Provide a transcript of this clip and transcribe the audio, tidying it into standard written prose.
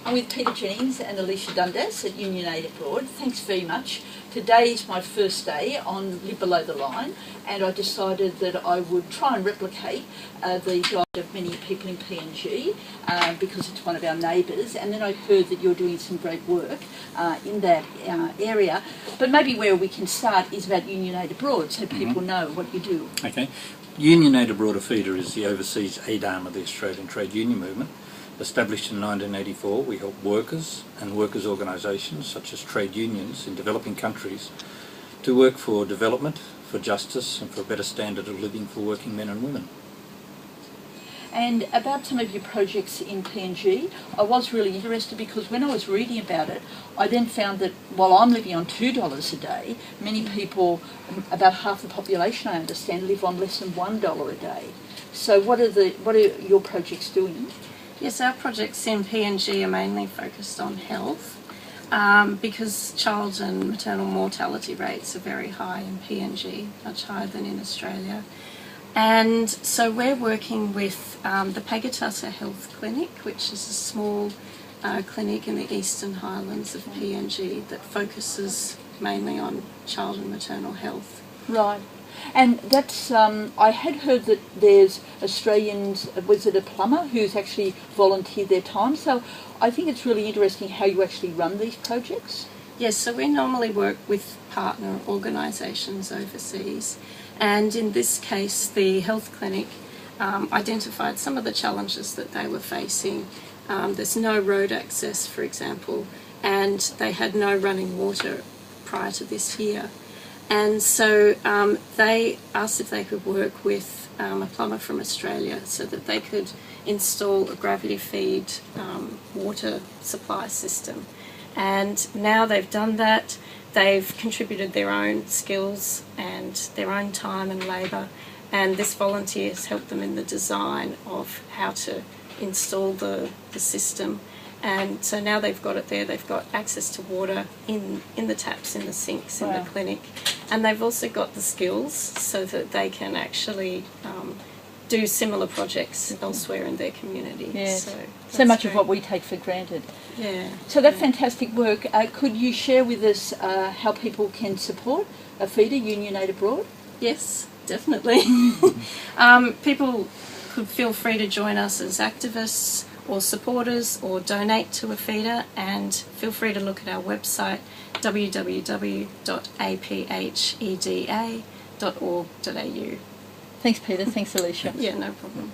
I'm with Peter Jennings and Aletia Dundas at Union Aid Abroad. Thanks very much. Today is my first day on Live Below the Line, and I decided that I would try and replicate the diet of many people in PNG because it's one of our neighbours, and then I heard that you're doing some great work in that area. But maybe where we can start is about Union Aid Abroad, so people know what you do. Okay. Union Aid Abroad-APHEDA is the overseas aid arm of the Australian trade union movement. Established in 1984, we help workers and workers' organisations such as trade unions in developing countries to work for development, for justice and for a better standard of living for working men and women. And about some of your projects in PNG, I was really interested because when I was reading about it, I then found that while I'm living on $2 a day, many people, about half the population I understand, live on less than $1 a day. So what are your projects doing? Yes, our projects in PNG are mainly focused on health because child and maternal mortality rates are very high in PNG, much higher than in Australia. And so we're working with the Pagatasa Health Clinic, which is a small clinic in the Eastern Highlands of PNG that focuses mainly on child and maternal health. Right. And that's, I had heard that there's Australians, was it a plumber, who's actually volunteered their time, so I think it's really interesting how you actually run these projects. Yes, so we normally work with partner organisations overseas, and in this case the health clinic identified some of the challenges that they were facing. There's no road access, for example, and they had no running water prior to this year. And so they asked if they could work with a plumber from Australia so that they could install a gravity feed water supply system. And now they've done that. They've contributed their own skills and their own time and labour, and this volunteer has helped them in the design of how to install the system. And so now they've got it there, they've got access to water in the taps, in the sinks, in the clinic, and they've also got the skills so that they can actually do similar projects elsewhere in their community. Yes. So much of what we take for granted. Yeah. So that's fantastic work. Could you share with us how people can support APHEDA, Union Aid Abroad? Yes, definitely. People could feel free to join us as activists or supporters, or donate to APHEDA, and feel free to look at our website www.apheda.org.au. Thanks, Peter. Thanks, Aletia. Yeah, no problem.